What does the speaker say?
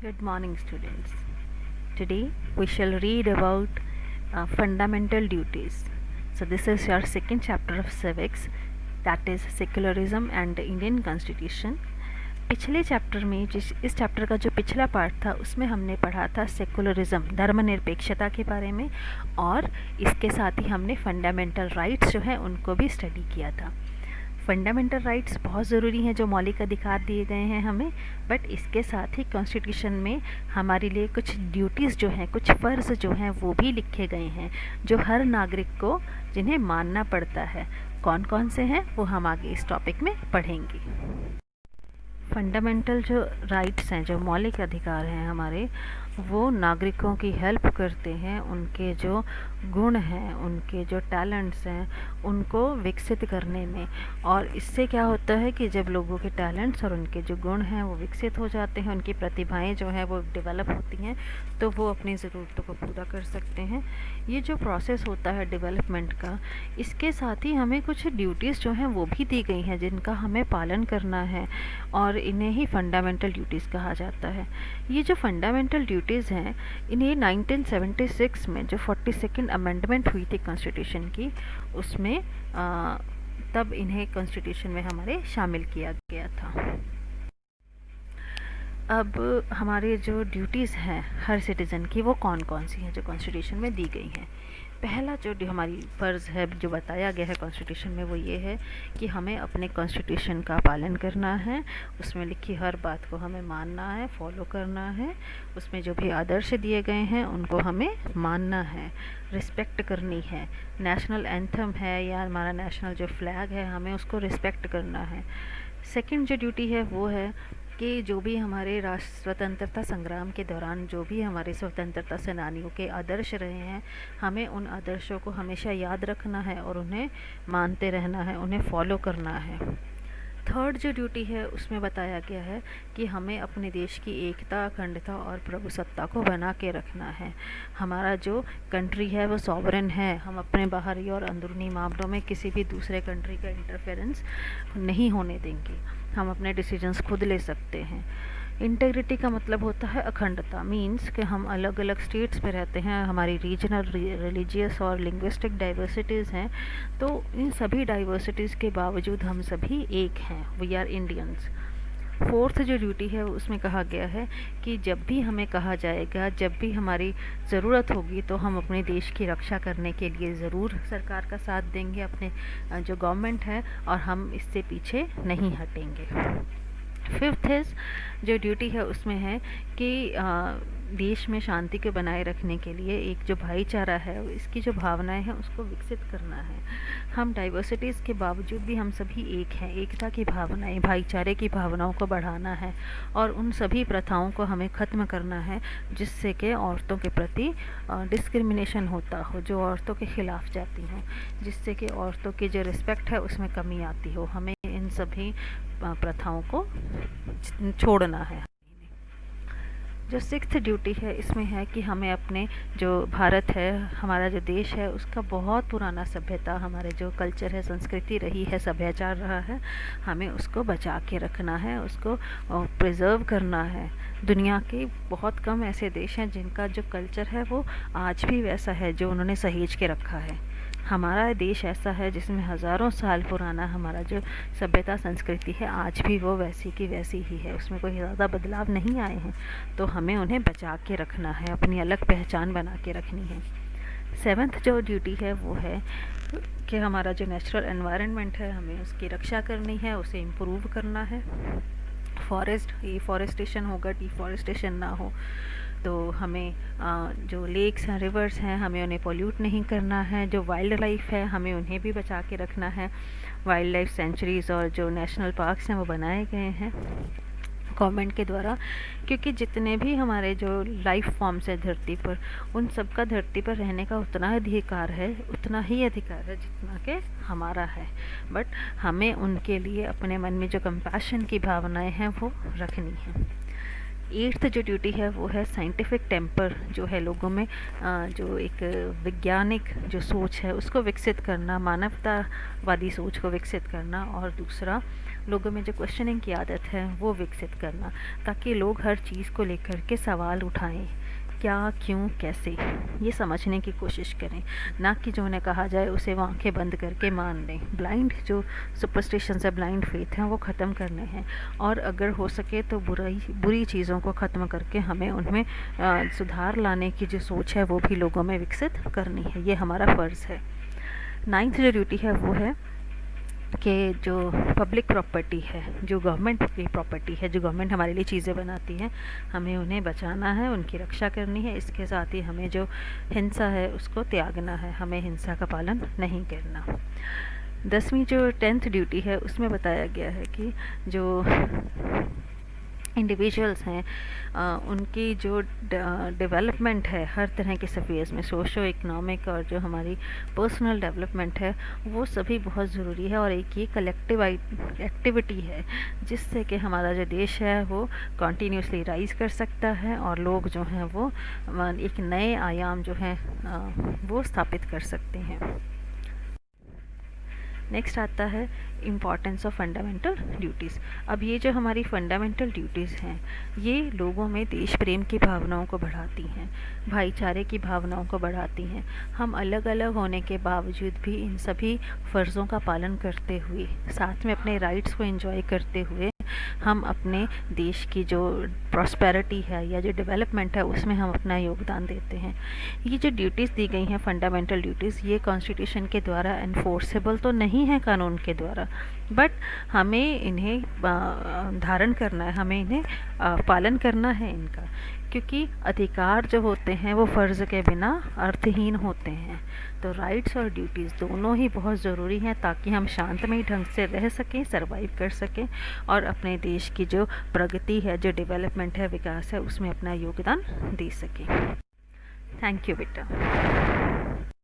Good morning, students. Today we shall read about fundamental duties. So, this is your second chapter of civics, that is secularism and the Indian Constitution. पिछले chapter में इस chapter का जो पिछला part था उसमें हमने पढ़ा था सेकुलरिज्म, धर्मनिरपेक्षता के बारे में, और इसके साथ ही हमने फंडामेंटल राइट्स जो हैं उनको भी स्टडी किया था। फंडामेंटल राइट्स बहुत ज़रूरी हैं, जो मौलिक अधिकार दिए गए हैं हमें, बट इसके साथ ही कॉन्स्टिट्यूशन में हमारे लिए कुछ ड्यूटीज़ जो हैं, कुछ फ़र्ज़ जो हैं वो भी लिखे गए हैं जो हर नागरिक को जिन्हें मानना पड़ता है। कौन कौन से हैं वो हम आगे इस टॉपिक में पढ़ेंगे। फंडामेंटल जो राइट्स हैं, जो मौलिक अधिकार हैं हमारे, वो नागरिकों की हेल्प करते हैं, उनके जो गुण हैं, उनके जो टैलेंट्स हैं उनको विकसित करने में। और इससे क्या होता है कि जब लोगों के टैलेंट्स और उनके जो गुण हैं वो विकसित हो जाते हैं, उनकी प्रतिभाएं जो हैं वो डेवलप होती हैं, तो वो अपनी ज़रूरतों को पूरा कर सकते हैं। ये जो प्रोसेस होता है डेवलपमेंट का, इसके साथ ही हमें कुछ ड्यूटीज़ जो हैं वो भी दी गई हैं जिनका हमें पालन करना है, और इन्हें ही फंडामेंटल ड्यूटीज़ कहा जाता है। ये जो फंडामेंटल ड्यूटीज़ हैं, इन्हें 1976 में जो 42nd अमेंडमेंट हुई थी कॉन्स्टिट्यूशन की, उसमें तब इन्हें कॉन्स्टिट्यूशन में हमारे शामिल किया गया था। अब हमारे जो ड्यूटीज़ हैं हर सिटीज़न की, वो कौन कौन सी हैं जो कॉन्स्टिट्यूशन में दी गई हैं। पहला जो हमारी फ़र्ज़ है जो बताया गया है कॉन्स्टिट्यूशन में, वो ये है कि हमें अपने कॉन्स्टिट्यूशन का पालन करना है, उसमें लिखी हर बात को हमें मानना है, फॉलो करना है, उसमें जो भी आदर्श दिए गए हैं उनको हमें मानना है, रिस्पेक्ट करनी है। नेशनल एंथम है या हमारा नेशनल जो फ्लैग है, हमें उसको रिस्पेक्ट करना है। सेकंड जो ड्यूटी है वो है कि जो भी हमारे राष्ट्र स्वतंत्रता संग्राम के दौरान जो भी हमारे स्वतंत्रता सेनानियों के आदर्श रहे हैं, हमें उन आदर्शों को हमेशा याद रखना है और उन्हें मानते रहना है, उन्हें फॉलो करना है। थर्ड जो ड्यूटी है उसमें बताया गया है कि हमें अपने देश की एकता, अखंडता और प्रभुसत्ता को बना के रखना है। हमारा जो कंट्री है वो सॉवरेन है, हम अपने बाहरी और अंदरूनी मामलों में किसी भी दूसरे कंट्री का इंटरफेरेंस नहीं होने देंगे, हम अपने डिसीजंस खुद ले सकते हैं। इंटेग्रिटी का मतलब होता है अखंडता, मींस कि हम अलग अलग स्टेट्स में रहते हैं, हमारी रीजनल, रिलीजियस और लिंग्विस्टिक डाइवर्सिटीज़ हैं, तो इन सभी डाइवर्सिटीज़ के बावजूद हम सभी एक हैं, वी आर इंडियंस। फोर्थ जो ड्यूटी है उसमें कहा गया है कि जब भी हमें कहा जाएगा, जब भी हमारी ज़रूरत होगी, तो हम अपने देश की रक्षा करने के लिए ज़रूर सरकार का साथ देंगे, अपने जो गवर्नमेंट है, और हम इससे पीछे नहीं हटेंगे। फिफ्थ इज़ जो ड्यूटी है उसमें है कि देश में शांति को बनाए रखने के लिए एक जो भाईचारा है, इसकी जो भावनाएं हैं उसको विकसित करना है। हम डाइवर्सिटीज़ के बावजूद भी हम सभी एक हैं, एकता की भावनाएं, भाईचारे की भावनाओं को बढ़ाना है, और उन सभी प्रथाओं को हमें ख़त्म करना है जिससे कि औरतों के प्रति डिस्क्रिमिनेशन होता हो, जो औरतों के ख़िलाफ़ जाती हों, जिससे कि औरतों की जो रिस्पेक्ट है उसमें कमी आती हो। हमें इन सभी प्रथाओं को छोड़ना है। जो सिक्स्थ ड्यूटी है इसमें है कि हमें अपने जो भारत है, हमारा जो देश है, उसका बहुत पुराना सभ्यता, हमारे जो कल्चर है, संस्कृति रही है, सभ्याचार रहा है, हमें उसको बचा के रखना है, उसको प्रिजर्व करना है। दुनिया के बहुत कम ऐसे देश हैं जिनका जो कल्चर है वो आज भी वैसा है, जो उन्होंने सहेज के रखा है। हमारा देश ऐसा है जिसमें हज़ारों साल पुराना हमारा जो सभ्यता, संस्कृति है, आज भी वो वैसी की वैसी ही है, उसमें कोई ज़्यादा बदलाव नहीं आए हैं, तो हमें उन्हें बचा के रखना है, अपनी अलग पहचान बना के रखनी है। सेवन्थ जो ड्यूटी है वो है कि हमारा जो नेचुरल एनवायरनमेंट है, हमें उसकी रक्षा करनी है, उसे इम्प्रूव करना है। फॉरेस्टेशन होगा, डिफॉरेस्टेशन ना हो, तो हमें जो लेक्स हैं, रिवर्स हैं, हमें उन्हें पोल्यूट नहीं करना है। जो वाइल्ड लाइफ है हमें उन्हें भी बचा के रखना है। वाइल्ड लाइफ सेंचुरीज़ और जो नेशनल पार्क्स हैं वो बनाए गए हैं गवर्नमेंट के द्वारा, क्योंकि जितने भी हमारे जो लाइफ फॉर्म्स है धरती पर, उन सब का धरती पर रहने का उतना अधिकार है, उतना ही अधिकार है जितना कि हमारा है, बट हमें उनके लिए अपने मन में जो कंपैशन की भावनाएं हैं वो रखनी है। एट्थ जो ड्यूटी है वो है साइंटिफिक टेम्पर, जो है लोगों में जो एक वैज्ञानिक जो सोच है उसको विकसित करना, मानवतावादी सोच को विकसित करना, और दूसरा लोगों में जो क्वेश्चनिंग की आदत है वो विकसित करना, ताकि लोग हर चीज़ को लेकर के सवाल उठाएं, क्या, क्यों, कैसे, ये समझने की कोशिश करें, ना कि जो उन्हें कहा जाए उसे वो आंखें बंद करके मान लें। ब्लाइंड जो सुपरस्टिशंस है, ब्लाइंड फेथ हैं, वो ख़त्म करने हैं, और अगर हो सके तो बुरी चीज़ों को ख़त्म करके हमें उनमें सुधार लाने की जो सोच है वो भी लोगों में विकसित करनी है। ये हमारा फ़र्ज़ है। 9th जो ड्यूटी है वो है कि जो पब्लिक प्रॉपर्टी है, जो गवर्नमेंट की प्रॉपर्टी है, जो गवर्नमेंट हमारे लिए चीज़ें बनाती है, हमें उन्हें बचाना है, उनकी रक्षा करनी है। इसके साथ ही हमें जो हिंसा है उसको त्यागना है, हमें हिंसा का पालन नहीं करना। 10वीं जो 10th ड्यूटी है उसमें बताया गया है कि जो इंडिविजुअल्स हैं उनकी जो डेवलपमेंट है हर तरह के स्फीयर्स में, सोशो इकोनॉमिक और जो हमारी पर्सनल डेवलपमेंट है, वो सभी बहुत ज़रूरी है। और एक ये कलेक्टिव एक्टिविटी है जिससे कि हमारा जो देश है वो कॉन्टीन्यूसली राइज कर सकता है, और लोग जो हैं वो एक नए आयाम जो हैं वो स्थापित कर सकते हैं। नेक्स्ट आता है इम्पॉर्टेंस ऑफ फंडामेंटल ड्यूटीज़। अब ये जो हमारी फंडामेंटल ड्यूटीज़ हैं ये लोगों में देश प्रेम की भावनाओं को बढ़ाती हैं, भाईचारे की भावनाओं को बढ़ाती हैं। हम अलग अलग होने के बावजूद भी इन सभी फ़र्ज़ों का पालन करते हुए, साथ में अपने राइट्स को एंजॉय करते हुए, हम अपने देश की जो प्रॉस्पेरिटी है या जो डेवलपमेंट है उसमें हम अपना योगदान देते हैं। ये जो ड्यूटीज़ दी गई हैं फंडामेंटल ड्यूटीज़, ये कॉन्स्टिट्यूशन के द्वारा एनफोर्सेबल तो नहीं है कानून के द्वारा, बट हमें इन्हें धारण करना है, हमें इन्हें पालन करना है इनका, क्योंकि अधिकार जो होते हैं वो फ़र्ज़ के बिना अर्थहीन होते हैं। तो राइट्स और ड्यूटीज़ दोनों ही बहुत ज़रूरी हैं ताकि हम शांतमय ढंग से रह सकें, सरवाइव कर सकें, और अपने देश की जो प्रगति है, जो डेवलपमेंट है, विकास है, उसमें अपना योगदान दे सकें। थैंक यू बेटा।